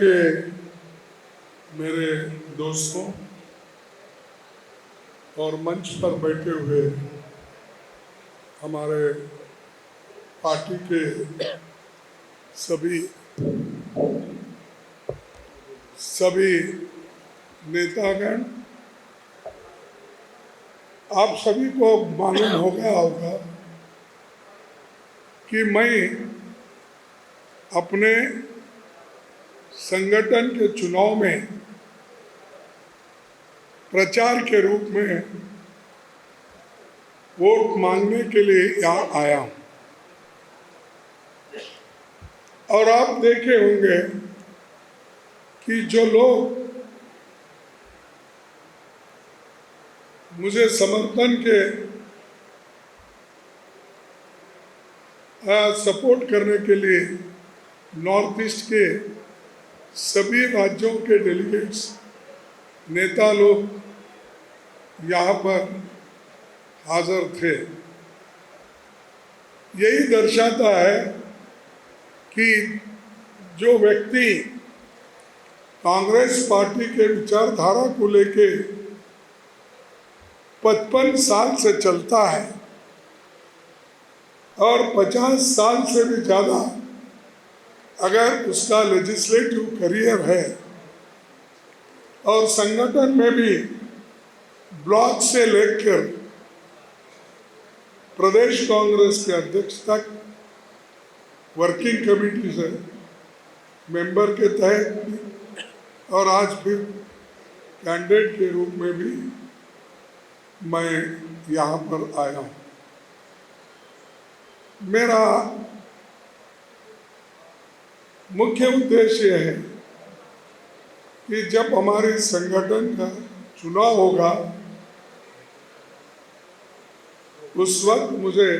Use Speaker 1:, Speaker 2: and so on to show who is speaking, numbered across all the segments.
Speaker 1: के मेरे दोस्तों और मंच पर बैठे हुए हमारे पार्टी के सभी नेतागण, आप सभी को मालूम होगा कि मैं अपने संगठन के चुनाव में प्रचार के रूप में वोट मांगने के लिए यहाँ आया हूँ। और आप देखे होंगे कि जो लोग मुझे समर्थन के सपोर्ट करने के लिए नॉर्थ ईस्ट के सभी राज्यों के डेलीगेट्स, नेता लोग यहाँ पर हाजिर थे। यही दर्शाता है कि जो व्यक्ति कांग्रेस पार्टी के विचारधारा को लेके 55 साल से चलता है और 50 साल से भी ज़्यादा अगर उसका लेजिस्लेटिव करियर है और संगठन में भी ब्लॉक से लेकर प्रदेश कांग्रेस के अध्यक्ष तक वर्किंग कमेटी से मेंबर के तहत और आज फिर कैंडिडेट के रूप में भी मैं यहाँ पर आया हूँ। मेरा मुख्य उद्देश्य है कि जब हमारे संगठन का चुनाव होगा उस वक्त मुझे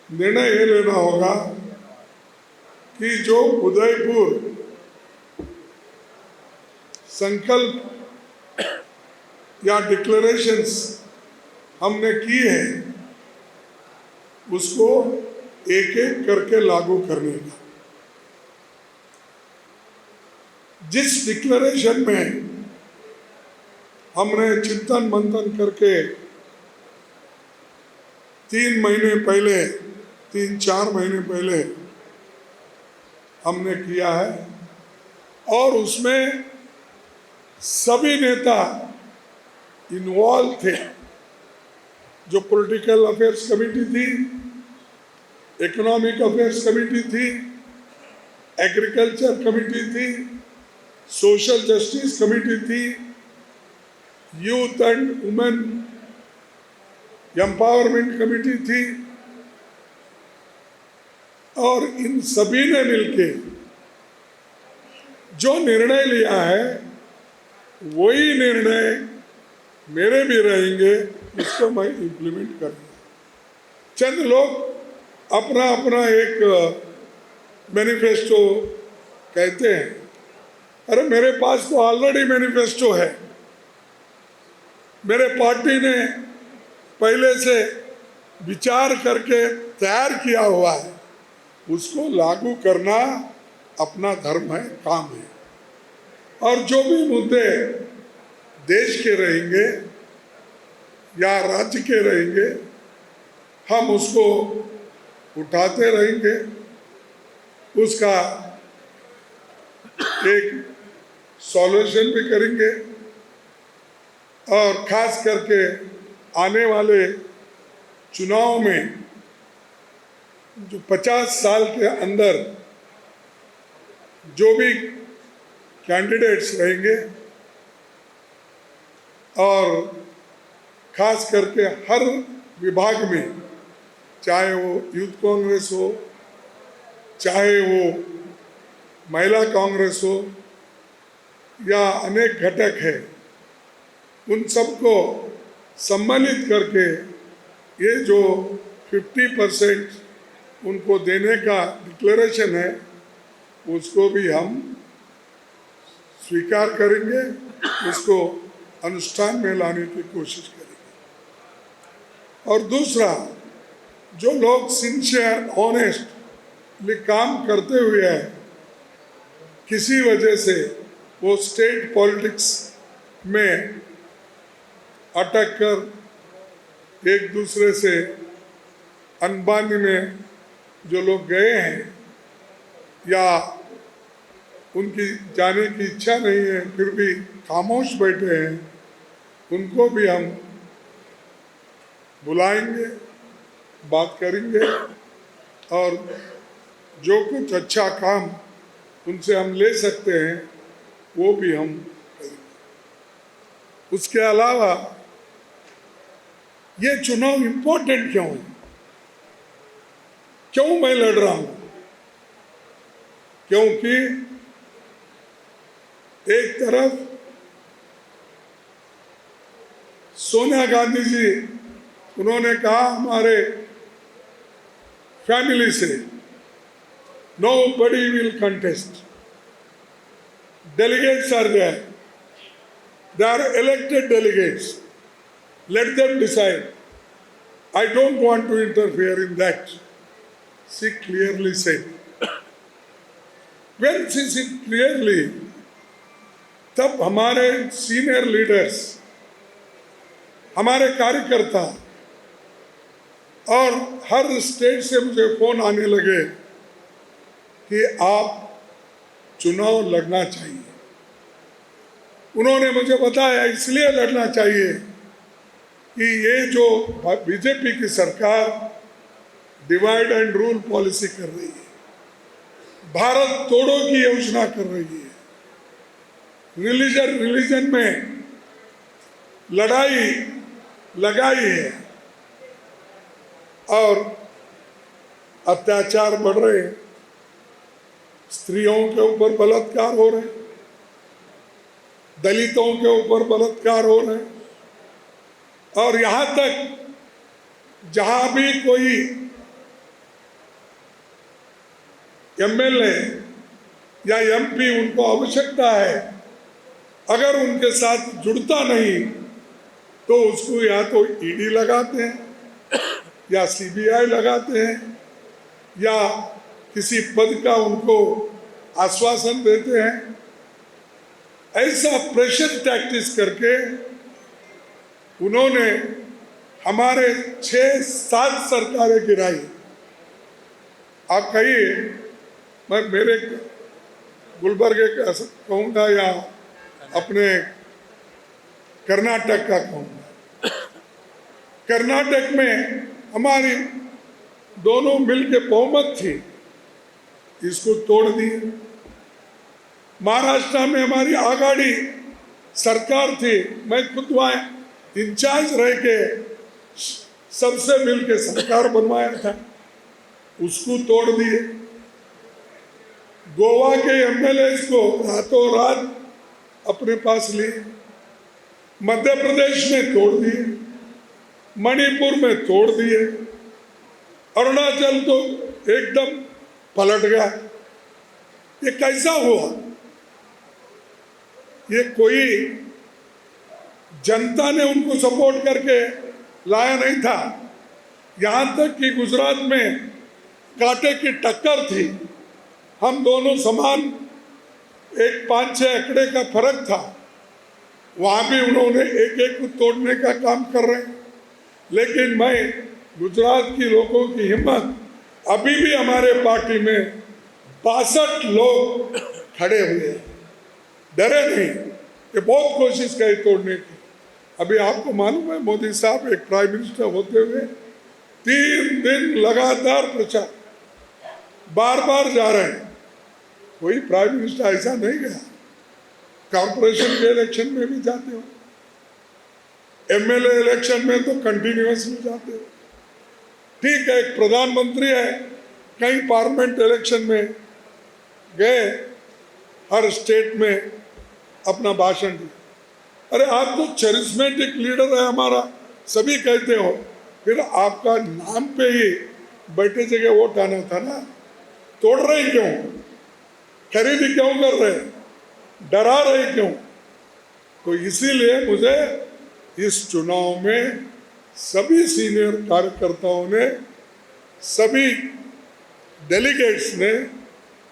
Speaker 1: निर्णय ये लेना होगा कि जो उदयपुर संकल्प या डिक्लेरेशंस हमने की है उसको एक एक करके लागू करने का। जिस डिक्लेरेशन में हमने चिंतन मंथन करके 3 महीने पहले 3-4 महीने पहले हमने किया है और उसमें सभी नेता इन्वॉल्व थे। जो पॉलिटिकल अफेयर्स कमेटी थी, इकोनॉमिक अफेयर्स कमेटी थी, एग्रीकल्चर कमेटी थी, सोशल जस्टिस कमेटी थी, youth and women empowerment committee थी और इन सभी ने मिलके जो निर्णय लिया है वही निर्णय मेरे भी रहेंगे, इसको मैं इम्प्लीमेंट करूँगा। चंद लोग अपना अपना एक मैनिफेस्टो कहते हैं, अरे मेरे पास तो ऑलरेडी मैनिफेस्टो है, मेरे पार्टी ने पहले से विचार करके तैयार किया हुआ है, उसको लागू करना अपना धर्म है, काम है। और जो भी मुद्दे देश के रहेंगे या राज्य के रहेंगे हम उसको उठाते रहेंगे, उसका एक सॉल्यूशन भी करेंगे और खास करके आने वाले चुनाव में जो 50 साल के अंदर जो भी कैंडिडेट्स रहेंगे और खास करके हर विभाग में, चाहे वो यूथ कांग्रेस हो, चाहे वो महिला कांग्रेस हो या अनेक घटक है, उन सबको सम्मिलित करके ये जो 50% उनको देने का डिक्लेरेशन है उसको भी हम स्वीकार करेंगे, इसको अनुष्ठान में लाने की कोशिश करेंगे। और दूसरा, जो लोग सिंसियर ऑनेस्टली काम करते हुए हैं किसी वजह से वो स्टेट पॉलिटिक्स में अटक कर एक दूसरे से अनबन में जो लोग गए हैं या उनकी जाने की इच्छा नहीं है फिर भी खामोश बैठे हैं, उनको भी हम बुलाएंगे, बात करेंगे और जो कुछ अच्छा काम उनसे हम ले सकते हैं वो भी हम करेंगे। उसके अलावा ये चुनाव इम्पोर्टेंट क्यों है, क्यों मैं लड़ रहा हूं? क्योंकि एक तरफ सोनिया गांधी जी उन्होंने कहा हमारे फैमिली से nobody will contest. Delegates are there. They are elected delegates. Let them decide. I don't want to interfere in that. She clearly said. When she said clearly, तब हमारे सीनियर लीडर्स, हमारे कार्यकर्ता और हर स्टेट से मुझे phone आने लगे कि आप चुनाव लड़ना चाहिए। उन्होंने मुझे बताया इसलिए लड़ना चाहिए कि ये जो बीजेपी की सरकार डिवाइड एंड रूल पॉलिसी कर रही है, भारत तोड़ो की योजना कर रही है, रिलीजन में लड़ाई लगाई है और अत्याचार बढ़ रहे हैं, स्त्रियों के ऊपर बलात्कार हो रहे हैं, दलितों के ऊपर बलात्कार हो रहे हैं और यहाँ तक जहाँ भी कोई एमएलए या एमपी उनको आवश्यकता है, अगर उनके साथ जुड़ता नहीं तो उसको या तो ईडी लगाते हैं या सीबीआई लगाते हैं या किसी पद का उनको आश्वासन देते हैं। ऐसा प्रेशर टैक्टिक्स करके उन्होंने हमारे 6-7 सरकारें गिराई। आप कहिए, मैं मेरे गुलबर्गे का कहूँगा या अपने कर्नाटक का कहूँगा। कर्नाटक में हमारी दोनों मिलके बहुमत थी, इसको तोड़ दिए। महाराष्ट्र में हमारी आघाड़ी सरकार थी, मैं खुद वहाँ इंचार्ज रह के सबसे मिलके सरकार बनवाया था, उसको तोड़ दिए। गोवा के एमएलए को रातों रात अपने पास लिए, मध्य प्रदेश में तोड़ दिए, मणिपुर में तोड़ दिए, अरुणाचल तो एकदम पलट गया। ये कैसा हुआ? ये कोई जनता ने उनको सपोर्ट करके लाया नहीं था। यहाँ तक कि गुजरात में कांटे की टक्कर थी, हम दोनों समान, एक 5-6 एकड़े का फर्क था, वहाँ भी उन्होंने एक एक को तोड़ने का काम कर रहे हैं। लेकिन मैं गुजरात की लोगों की हिम्मत, अभी भी हमारे पार्टी में 62 लोग खड़े हुए, डरे नहीं, कि बहुत कोशिश करी तोड़ने की। अभी आपको मालूम है, मोदी साहब एक प्राइम मिनिस्टर होते हुए 3 दिन लगातार प्रचार, बार बार जा रहे हैं। कोई प्राइम मिनिस्टर ऐसा नहीं गया। कॉर्पोरेशन के इलेक्शन में भी जाते हो, एमएलए इलेक्शन में तो कंटिन्यूअसली जाते हो। ठीक है, एक प्रधानमंत्री है, कई पार्लियामेंट इलेक्शन में गए, हर स्टेट में अपना भाषण दिया। अरे आप तो चरिस्मेटिक लीडर है हमारा, सभी कहते हो, फिर आपका नाम पे ही बैठे जगह वोट आना था ना। तोड़ रहे क्यों? खरीदी क्यों कर रहे? डरा रहे क्यों? तो इसीलिए मुझे इस चुनाव में सभी सीनियर कार्यकर्ताओं ने, सभी डेलीगेट्स ने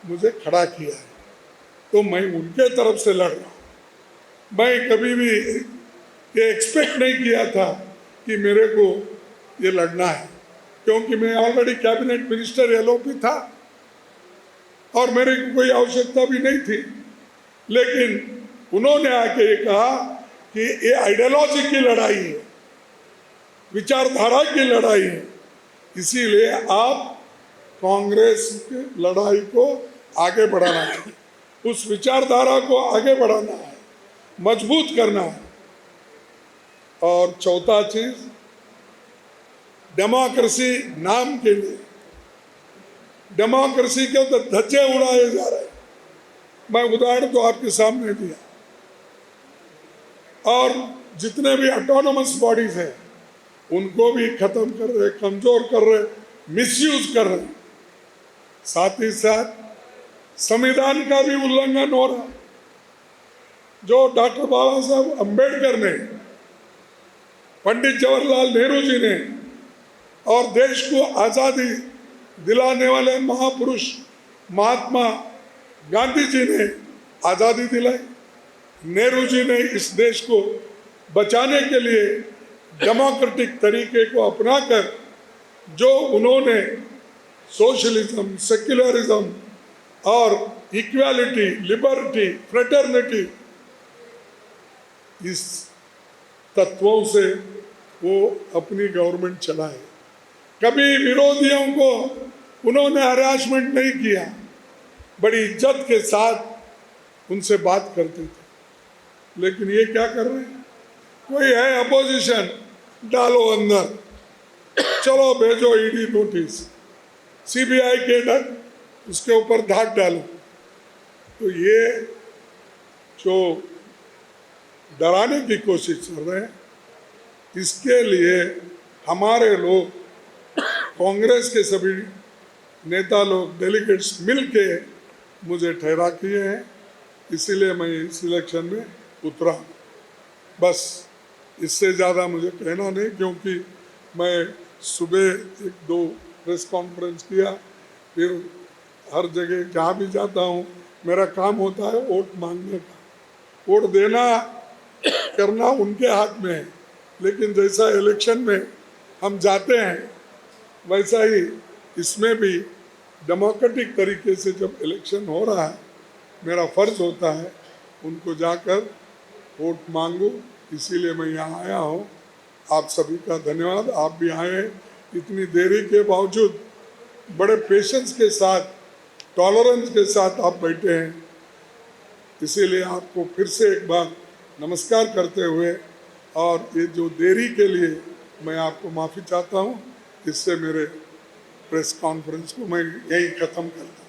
Speaker 1: मुझे खड़ा किया है। तो मैं उनके तरफ से लड़ रहा हूँ। मैं कभी भी ये एक्सपेक्ट नहीं किया था कि मेरे को ये लड़ना है, क्योंकि मैं ऑलरेडी कैबिनेट मिनिस्टर एलओपी था और मेरे को कोई आवश्यकता भी नहीं थी। लेकिन उन्होंने आके ये कहा कि ये आइडियोलॉजी की लड़ाई है, विचारधारा की लड़ाई है, इसीलिए आप कांग्रेस की लड़ाई को आगे बढ़ाना चाहिए, उस विचारधारा को आगे बढ़ाना है, मजबूत करना है। और चौथा चीज, डेमोक्रेसी नाम के लिए डेमोक्रेसी के तो धज्जे उड़ाए जा रहे हैं। मैं उदाहरण तो आपके सामने दिया। और जितने भी ऑटोनोमस बॉडीज हैं उनको भी खत्म कर रहे, कमजोर कर रहे, मिसयूज कर रहे। साथ ही साथ संविधान का भी उल्लंघन हो रहा। जो डॉक्टर बाबा साहब अम्बेडकर ने, पंडित जवाहरलाल नेहरू जी ने और देश को आज़ादी दिलाने वाले महापुरुष महात्मा गांधी जी ने आज़ादी दिलाई, नेहरू जी ने इस देश को बचाने के लिए डेमोक्रेटिक तरीके को अपनाकर जो उन्होंने सोशलिज्म, सेक्युलरिज्म और इक्वालिटी, लिबर्टी, फ्रेटर्निटी, इस तत्वों से वो अपनी गवर्नमेंट चलाए। कभी विरोधियों को उन्होंने हरासमेंट नहीं किया, बड़ी इज्जत के साथ उनसे बात करते थे। लेकिन ये क्या कर रहे हैं, कोई है अपोजिशन, डालो अंदर, चलो भेजो ईडी नोटिस, सीबीआई के डर उसके ऊपर धाक डालो। तो ये जो डराने की कोशिश कर रहे हैं, इसके लिए हमारे लोग, कांग्रेस के सभी नेता लोग, डेलीगेट्स मिलके मुझे ठहरा किए हैं, इसीलिए मैं इस इलेक्शन में उतरा। बस इससे ज़्यादा मुझे कहना नहीं, क्योंकि मैं सुबह 1-2 प्रेस कॉन्फ्रेंस किया, फिर हर जगह जहाँ भी जाता हूँ मेरा काम होता है वोट मांगने का। वोट देना करना उनके हाथ में है, लेकिन जैसा इलेक्शन में हम जाते हैं वैसा ही इसमें भी डेमोक्रेटिक तरीके से जब इलेक्शन हो रहा है, मेरा फर्ज होता है उनको जाकर वोट मांगूं। इसीलिए मैं यहाँ आया हूँ। आप सभी का धन्यवाद, आप भी आए इतनी देरी के बावजूद, बड़े पेशेंस के साथ, टॉलरेंस के साथ आप बैठे हैं। इसीलिए आपको फिर से एक बार नमस्कार करते हुए, और ये जो देरी के लिए मैं आपको माफ़ी चाहता हूँ। इससे मेरे प्रेस कॉन्फ्रेंस को मैं यही ख़त्म करता हूँ।